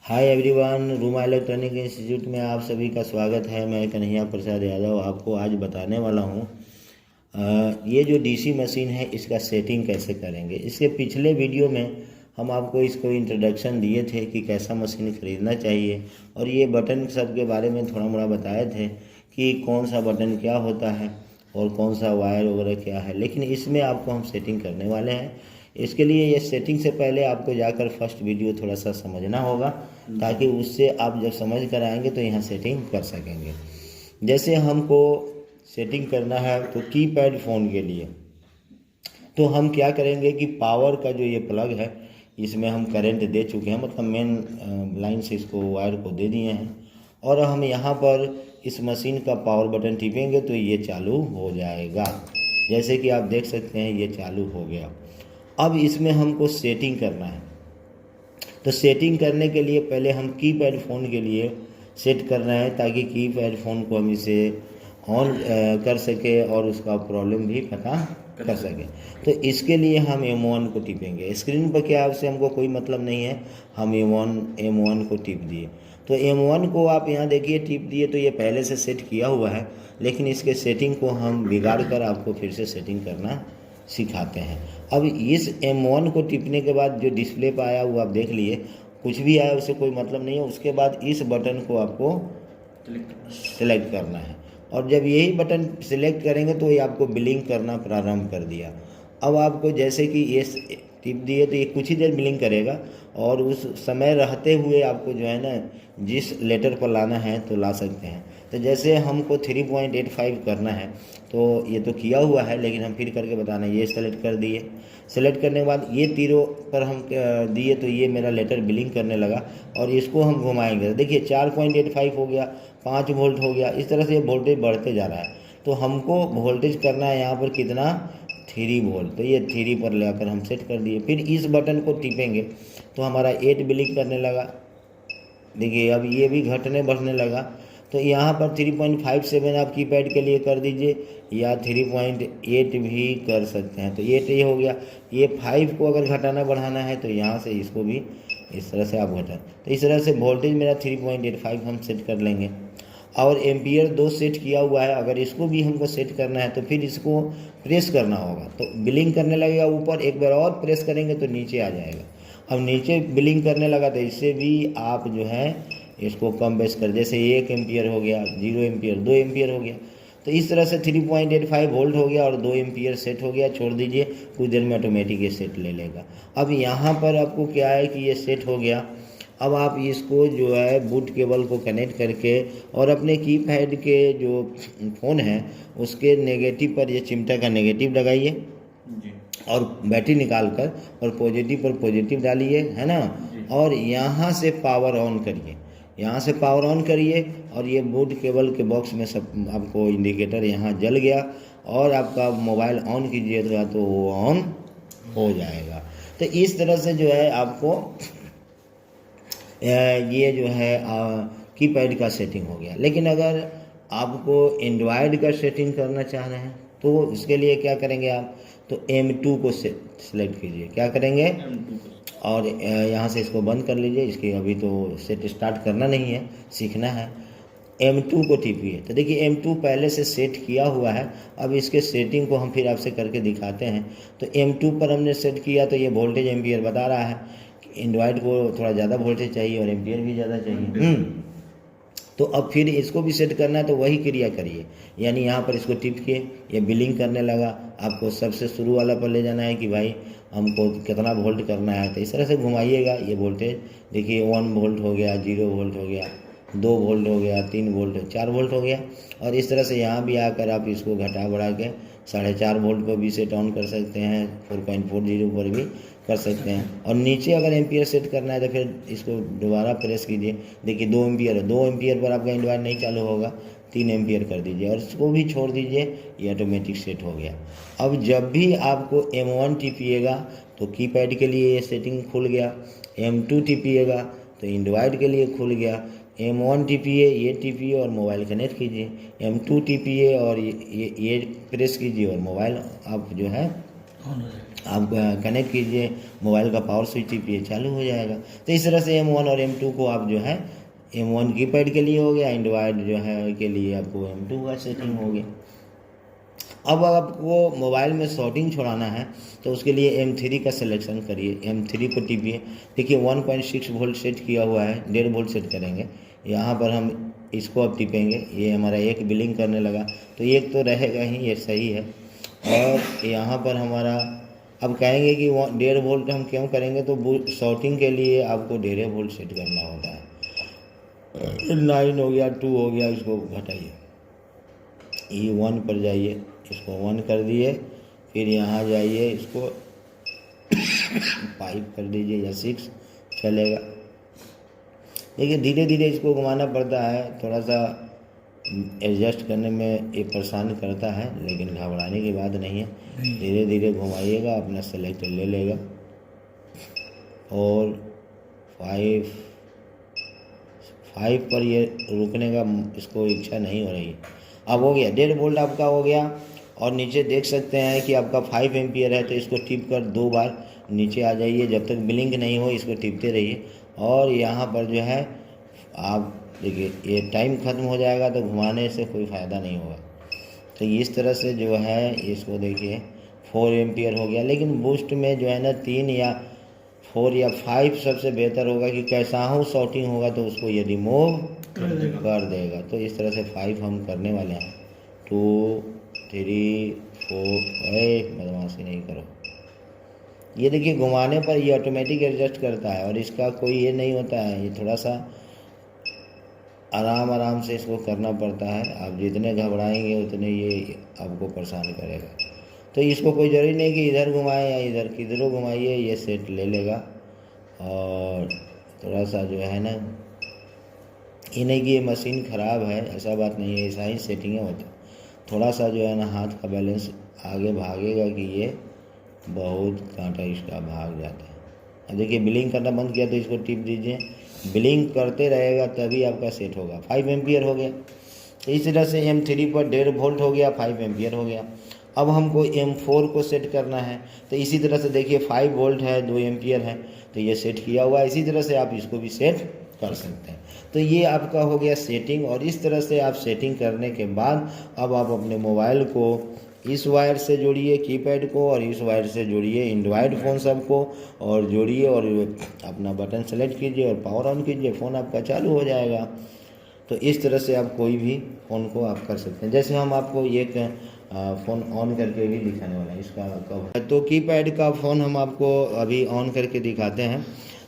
Hi everyone, Ruma electronic institute में आप सभी का स्वागत है। मैं कन्हैया प्रसाद यादव आपको आज बताने वाला हूँ ये जो डीसी मशीन है इसका सेटिंग कैसे करेंगे। इसके पिछले वीडियो में हम आपको इसको इंट्रोडक्शन दिए थे कि कैसा मशीन ख़रीदना चाहिए और ये बटन सब के बारे में थोड़ा मोड़ा बताए थे कि कौन सा बटन क्या होता है और कौन सा वायर वगैरह क्या है। लेकिन इसमें आपको हम सेटिंग करने वाले हैं। इसके लिए ये सेटिंग से पहले आपको जाकर फर्स्ट वीडियो थोड़ा सा समझना होगा, ताकि उससे आप जब समझ कर आएंगे तो यहाँ सेटिंग कर सकेंगे। जैसे हमको सेटिंग करना है तो कीपैड फ़ोन के लिए तो हम क्या करेंगे कि पावर का जो ये प्लग है इसमें हम करंट दे चुके हैं, मतलब मेन लाइन से इसको वायर को दे दिए हैं और हम यहाँ पर इस मशीन का पावर बटन टिपेंगे तो ये चालू हो जाएगा। जैसे कि आप देख सकते हैं ये चालू हो गया। अब इसमें हमको सेटिंग करना है, तो सेटिंग करने के लिए पहले हम कीपैड फ़ोन के लिए सेट करना है ताकि कीपैड फ़ोन को हम इसे ऑन कर सके और उसका प्रॉब्लम भी पता कर सके। तो इसके लिए हम M1 को टिपेंगे। स्क्रीन पर क्या उससे हमको कोई मतलब नहीं है, हम M1 को टिप दिए। तो M1 को आप यहाँ देखिए टिप दिए तो ये पहले से सेट किया हुआ है, लेकिन इसके सेटिंग को हम बिगाड़ कर आपको फिर से सेटिंग करना सिखाते हैं। अब इस M1 को टिपने के बाद जो डिस्प्ले पर आया वो आप देख लिए, कुछ भी आया उससे कोई मतलब नहीं है। उसके बाद इस बटन को आपको सेलेक्ट करना है और जब यही बटन सेलेक्ट करेंगे तो ये आपको ब्लिंक करना प्रारंभ कर दिया। अब आपको जैसे कि ये टिप दिए तो ये कुछ ही देर ब्लिंक करेगा और उस समय रहते हुए आपको जो है ना जिस लेटर पर लाना है तो ला सकते हैं। तो जैसे हमको 3.85 करना है तो ये तो किया हुआ है, लेकिन हम फिर करके बताना है। ये सेलेक्ट कर दिए, सेलेक्ट करने के बाद ये तीरों पर हम दिए तो ये मेरा लेटर ब्लिंक करने लगा और इसको हम घुमाएंगे। देखिए 4.85 हो गया, 5 वोल्ट हो गया। इस तरह से ये वोल्टेज बढ़ते जा रहा है। तो हमको वोल्टेज करना है यहाँ पर कितना, 3 वोल्ट। तो ये 3 पर लेकर हम सेट कर दिए। फिर इस बटन को टिपेंगे तो हमारा 8 ब्लिंक करने लगा। देखिए अब ये भी घटने बढ़ने लगा। तो यहाँ पर 3.57 आप कीपैड के लिए कर दीजिए या 3.8 भी कर सकते हैं। तो 8 ये हो गया। ये 5 को अगर घटाना बढ़ाना है तो यहाँ से इसको भी इस तरह से आप घटा। तो इस तरह से वोल्टेज मेरा 3.85 हम सेट कर लेंगे। और एम्पियर 2 सेट किया हुआ है, अगर इसको भी हमको सेट करना है तो फिर इसको प्रेस करना होगा तो ब्लिंक करने लगेगा ऊपर। एक बार और प्रेस करेंगे तो नीचे आ जाएगा। अब नीचे ब्लिंक करने लगा तो इससे भी आप जो है इसको कम बेस कर, जैसे 1 एम्पियर हो गया, 0 एम्पियर, 2 एम्पियर हो गया। तो इस तरह से 3.85 वोल्ट हो गया और 2 एम्पियर सेट हो गया। छोड़ दीजिए, कुछ देर में ऑटोमेटिक ये सेट ले लेगा। अब यहाँ पर आपको क्या है कि ये सेट हो गया। अब आप इसको जो है बूट केबल को कनेक्ट करके और अपने कीपैड के जो फ़ोन है उसके नेगेटिव पर ये चिमटा का नेगेटिव लगाइए और बैटरी निकाल कर और पॉजिटिव पर पॉजिटिव डालिए, है ना। और यहाँ से पावर ऑन करिए, यहाँ से पावर ऑन करिए और ये बूट केबल के बॉक्स में सब आपको इंडिकेटर यहाँ जल गया और आपका मोबाइल ऑन कीजिएगा तो वो ऑन हो जाएगा। तो इस तरह से जो है आपको ये जो है कीपैड का सेटिंग हो गया। लेकिन अगर आपको एंड्रॉयड का सेटिंग करना चाह रहे हैं तो इसके लिए क्या करेंगे आप, तो M2 को सेलेक्ट कीजिए। क्या करेंगे, और यहाँ से इसको बंद कर लीजिए। इसके अभी तो सेट स्टार्ट करना नहीं है, सीखना है। M2 को टिपिए तो देखिए M2 पहले से सेट किया हुआ है। अब इसके सेटिंग को हम फिर आपसे करके दिखाते हैं। तो M2 पर हमने सेट किया तो ये वोल्टेज एम्पियर बता रहा है। एंड्रॉयड को थोड़ा ज़्यादा वोल्टेज चाहिए और एम्पियर भी ज़्यादा चाहिए। तो अब फिर इसको भी सेट करना है तो वही क्रिया करिए, यानी यहाँ पर इसको टिप के ये बिलिंग करने लगा। आपको सबसे शुरू वाला पर ले जाना है कि भाई हमको कितना वोल्ट करना है। तो इस तरह से घुमाइएगा। ये वोल्टेज देखिए 1 वोल्ट हो गया, 0 वोल्ट हो गया, 2 वोल्ट हो गया, 3 वोल्ट, 4 वोल्ट हो गया। और इस तरह से यहाँ भी आकर आप इसको घटा बढ़ा के 4.5 वोल्ट को भी सेट ऑन कर सकते हैं, 4.40 पर भी कर सकते हैं। और नीचे अगर एम्पियर सेट करना है तो फिर इसको दोबारा प्रेस कीजिए। देखिए 2 एम्पियर है, 2 एम्पियर पर आपका एंड्रॉयड नहीं चालू होगा, 3 एम्पियर कर दीजिए और इसको भी छोड़ दीजिए। ये ऑटोमेटिक सेट हो गया। अब जब भी आपको M1 टिपिएगा तो कीपैड के लिए ये सेटिंग खुल गया, M2 टिपिएगा तो एंड्रॉयड के लिए खुल गया। M1 टिपिए, ये टिपिए और मोबाइल कनेक्ट कीजिए। M2 टिपिए और ये प्रेस कीजिए और मोबाइल आप जो है आप कनेक्ट कीजिए, मोबाइल का पावर स्विच टिपिए, चालू हो जाएगा। तो इस तरह से M1 और M2 को आप जो है, M1 कीपैड के लिए हो गया, एंड्रॉयड जो है के लिए आपको M2 का सेटिंग हो गया। अब आपको मोबाइल में शॉर्टिंग छुड़ाना है तो उसके लिए M3 का सिलेक्शन करिए, M3 को टिपिए। देखिए 1.6 वोल्ट सेट किया हुआ है, 1.5 वोल्ट सेट करेंगे। यहाँ पर हम इसको अब टिपेंगे, ये हमारा एक बिलिंग करने लगा, तो एक तो रहेगा ही, ये सही है। और यहाँ पर हमारा अब कहेंगे कि 1.5 वोल्ट हम क्यों करेंगे, तो शॉर्टिंग के लिए आपको 1.5 वोल्ट सेट करना होता है। 9 हो गया, 2 हो गया, इसको घटाइए, E1 पर जाइए, इसको 1 कर दिए, फिर यहाँ जाइए, इसको 5 कर दीजिए या 6 चलेगा। देखिए धीरे धीरे इसको घुमाना पड़ता है, थोड़ा सा एडजस्ट करने में ये परेशान करता है, लेकिन घबराने की बात नहीं है। धीरे धीरे घुमाइएगा, अपना सेलेक्ट ले लेगा। और 5 पर ये रुकने का इसको इच्छा नहीं हो रही है। अब हो गया, 1.5 वोल्ट आपका हो गया। और नीचे देख सकते हैं कि आपका 5 एम्पियर है, तो इसको टिप कर 2 बार नीचे आ जाइए, जब तक ब्लिंक नहीं हो इसको टिपते रहिए। और यहाँ पर जो है आप देखिए, ये टाइम ख़त्म हो जाएगा तो घुमाने से कोई फ़ायदा नहीं होगा। तो इस तरह से जो है इसको देखिए 4 एम्पियर हो गया। लेकिन बूस्ट में जो है ना 3 या 4 या 5 सबसे बेहतर होगा कि कैसा हो शॉर्टिंग होगा तो उसको ये रिमूव कर देगा। तो इस तरह से 5 हम करने वाले हैं। 2 3 4, बदमाशी नहीं करो। ये देखिए घुमाने पर ये ऑटोमेटिक एडजस्ट करता है और इसका कोई ये नहीं होता है, ये थोड़ा सा आराम से इसको करना पड़ता है। आप जितने घबराएंगे उतने ये आपको परेशान करेगा। तो इसको कोई ज़रूरी नहीं कि इधर घुमाएं या इधर, किधरों घुमाइए ये सेट ले लेगा। और थोड़ा सा जो है ना, ये नहीं कि ये मशीन ख़राब है, ऐसा बात नहीं है, ऐसा ही सेटिंग होता है। थोड़ा सा जो है ना हाथ का बैलेंस आगे भागेगा कि ये बहुत कांटा इसका भाग जाता है। अब देखिए बिलिंग करना बंद किया तो इसको टिप दीजिए, बिलिंग करते रहेगा तभी आपका सेट होगा। 5 एम्पियर हो गया। इस तरह से M3 पर 1.5 वोल्ट हो गया, 5 एम्पियर हो गया। अब हमको M4 को सेट करना है, तो इसी तरह से देखिए 5 वोल्ट है, 2 एम्पियर है, तो ये सेट किया हुआ है। इसी तरह से आप इसको भी सेट कर सकते हैं। तो ये आपका हो गया सेटिंग। और इस तरह से आप सेटिंग करने के बाद अब आप अपने मोबाइल को इस वायर से जोड़िए कीपैड को, और इस वायर से जोड़िए एंड्रॉयड फ़ोन सबको, और जोड़िए और अपना बटन सेलेक्ट कीजिए और पावर ऑन कीजिए, फ़ोन आपका चालू हो जाएगा। तो इस तरह से आप कोई भी फ़ोन को आप कर सकते हैं। जैसे हम आपको एक फ़ोन ऑन करके भी दिखाने वाला है, इसका कवर। तो कीपैड का फ़ोन हम आपको अभी ऑन करके दिखाते हैं।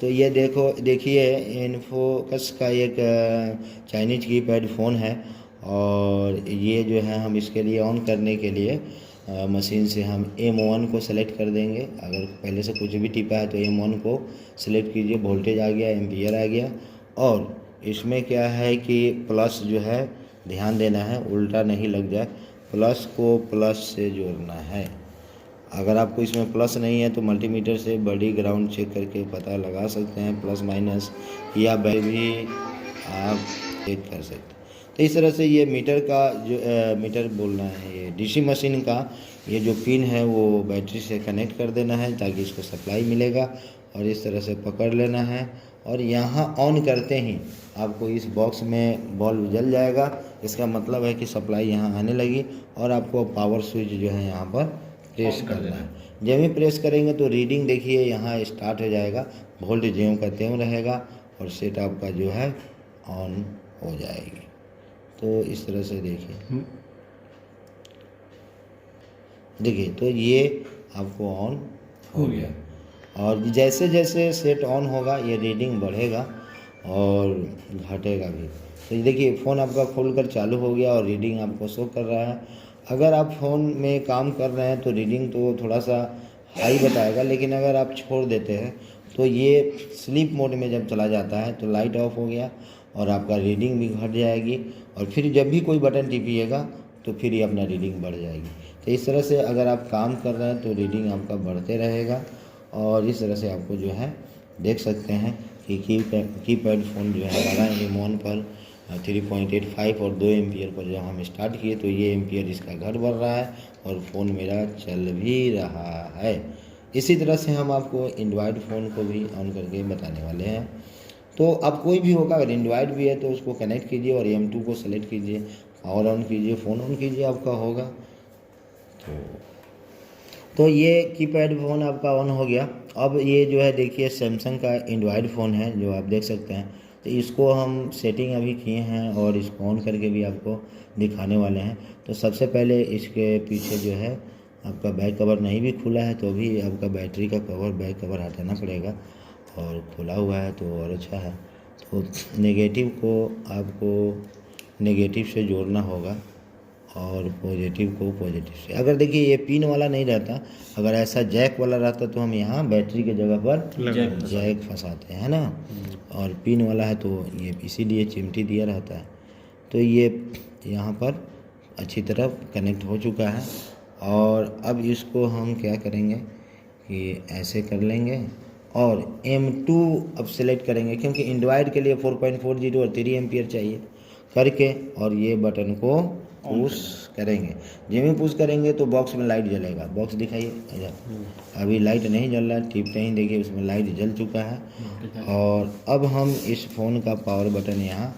तो ये देखिए इन्फोकस का एक चाइनीज कीपैड फ़ोन है। और ये जो है हम इसके लिए ऑन करने के लिए मशीन से हम M1 को सेलेक्ट कर देंगे। अगर पहले से कुछ भी टिपा है तो M1 को सेलेक्ट कीजिए, वोल्टेज आ गया, एम्पियर आ गया। और इसमें क्या है कि प्लस जो है ध्यान देना है, उल्टा नहीं लग जाए, प्लस को प्लस से जोड़ना है। अगर आपको इसमें प्लस नहीं है तो मल्टीमीटर से बॉडी ग्राउंड चेक करके पता लगा सकते हैं, प्लस माइनस या भी आप चेक कर सकते हैं। तो इस तरह से ये मीटर का जो मीटर बोलना है, ये डीसी मशीन का ये जो पिन है वो बैटरी से कनेक्ट कर देना है ताकि इसको सप्लाई मिलेगा। और इस तरह से पकड़ लेना है और यहाँ ऑन करते ही आपको इस बॉक्स में बल्ब जल जाएगा। इसका मतलब है कि सप्लाई यहाँ आने लगी और आपको पावर स्विच जो है यहाँ पर प्रेस करना है। जब भी प्रेस करेंगे तो रीडिंग देखिए यहाँ स्टार्ट हो जाएगा, वोल्ट ज्यों का त्यों रहेगा और सेट आपका जो है ऑन हो जाएगी। तो इस तरह से देखिए तो ये आपको ऑन हो गया। और जैसे जैसे सेट ऑन होगा ये रीडिंग बढ़ेगा और घटेगा भी। तो ये देखिए फ़ोन आपका खोलकर चालू हो गया और रीडिंग आपको शो कर रहा है। अगर आप फ़ोन में काम कर रहे हैं तो रीडिंग तो थोड़ा सा हाई बताएगा, लेकिन अगर आप छोड़ देते हैं तो ये स्लीप मोड में जब चला जाता है तो लाइट ऑफ हो गया और आपका रीडिंग भी घट जाएगी। और फिर जब भी कोई बटन टिपिएगा तो फिर ये अपना रीडिंग बढ़ जाएगी। तो इस तरह से अगर आप काम कर रहे हैं तो रीडिंग आपका बढ़ते रहेगा। और इस तरह से आपको जो है देख सकते हैं कि कीपैड फ़ोन जो है लगा M1 पर 3.85 और 2 एम्पियर पर जब हम स्टार्ट किए तो ये एम्पियर इसका घट बढ़ रहा है और फ़ोन मेरा चल भी रहा है। इसी तरह से हम आपको एंड्रॉयड फ़ोन को भी ऑन करके बताने वाले हैं। तो अब कोई भी होगा, अगर एंड्रॉयड भी है तो उसको कनेक्ट कीजिए और M2 को सेलेक्ट कीजिए, पावर ऑन कीजिए, फ़ोन ऑन कीजिए, आपका होगा। तो ये कीपैड फ़ोन आपका ऑन हो गया। अब ये जो है देखिए सैमसंग का एंड्रॉयड फ़ोन है जो आप देख सकते हैं। तो इसको हम सेटिंग अभी किए हैं और इसको ऑन करके भी आपको दिखाने वाले हैं। तो सबसे पहले इसके पीछे जो है आपका बैक कवर नहीं भी खुला है तो भी आपका बैटरी का कवर, बैक कवर हटाना पड़ेगा, और खुला हुआ है तो और अच्छा है। तो नेगेटिव को आपको नेगेटिव से जोड़ना होगा और पॉजिटिव को पॉजिटिव से। अगर देखिए ये पिन वाला नहीं रहता, अगर ऐसा जैक वाला रहता तो हम यहाँ बैटरी के जगह पर जैक फंसाते हैं ना, और पिन वाला है तो ये इसीलिए चिमटी दिया रहता है। तो ये यहाँ पर अच्छी तरह कनेक्ट हो चुका है। और अब इसको हम क्या करेंगे कि ऐसे कर लेंगे और M2 अब सेलेक्ट करेंगे, क्योंकि एंड्रॉयड के लिए 4.40 और 3 एम्पियर चाहिए करके, और ये बटन को पुश करेंगे। जब भी पुश करेंगे तो बॉक्स में लाइट जलेगा। बॉक्स दिखाइए, अभी लाइट नहीं जल रहा है, टिपते ही देखिए उसमें लाइट जल चुका है। और अब हम इस फ़ोन का पावर बटन यहाँ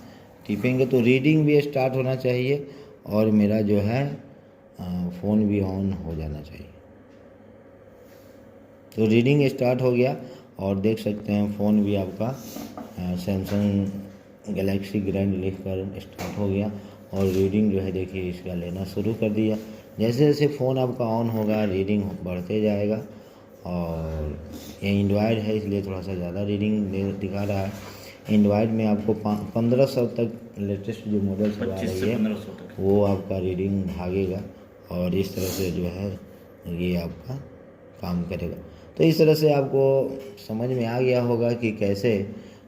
टिपेंगे तो रीडिंग भी स्टार्ट होना चाहिए और मेरा जो है फ़ोन भी ऑन हो जाना चाहिए। तो रीडिंग स्टार्ट हो गया और देख सकते हैं फ़ोन भी आपका सैमसंग गैलेक्सी ग्रैंड लिखकर स्टार्ट हो गया और रीडिंग जो है देखिए इसका लेना शुरू कर दिया। जैसे जैसे फ़ोन आपका ऑन होगा रीडिंग बढ़ते जाएगा। और ये एंड्रॉयड है इसलिए थोड़ा सा ज़्यादा रीडिंग दिखा रहा है। एंड्रॉयड में आपको 1500 तक लेटेस्ट जो मॉडल सब आ रही है वो आपका रीडिंग भागेगा और इस तरह से जो है ये आपका काम करेगा। तो इस तरह से आपको समझ में आ गया होगा कि कैसे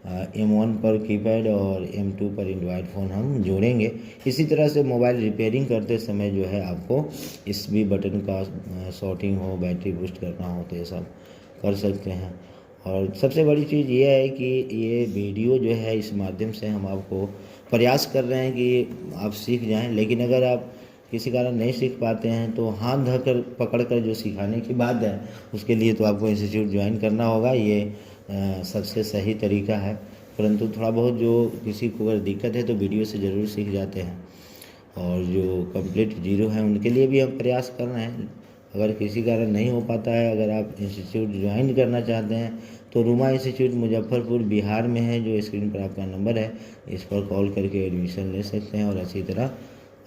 M1 पर कीपैड और M2 पर एंड्रॉयड फ़ोन हम जोड़ेंगे। इसी तरह से मोबाइल रिपेयरिंग करते समय जो है आपको इस भी बटन का शॉर्टिंग हो, बैटरी बूस्ट करना हो तो ये सब कर सकते हैं। और सबसे बड़ी चीज़ ये है कि ये वीडियो जो है इस माध्यम से हम आपको प्रयास कर रहे हैं कि आप सीख जाएं। लेकिन अगर आप किसी कारण नहीं सीख पाते हैं तो हाथ धरकर पकड़कर जो सिखाने की बात है उसके लिए तो आपको इंस्टीट्यूट ज्वाइन करना होगा। ये सबसे सही तरीका है। परंतु थोड़ा बहुत जो किसी को अगर दिक्कत है तो वीडियो से ज़रूर सीख जाते हैं। और जो कंप्लीट जीरो है उनके लिए भी हम प्रयास कर रहे हैं। अगर किसी कारण नहीं हो पाता है, अगर आप इंस्टीट्यूट ज्वाइन करना चाहते हैं तो रूमा इंस्टीट्यूट मुजफ्फरपुर बिहार में है, जो स्क्रीन पर आपका नंबर है, इस पर कॉल करके एडमिशन ले सकते हैं और अच्छी तरह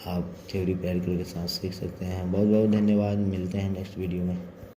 आप थ्योरी प्रैक्टिकल के साथ सीख सकते हैं। बहुत बहुत धन्यवाद। मिलते हैं नेक्स्ट वीडियो में।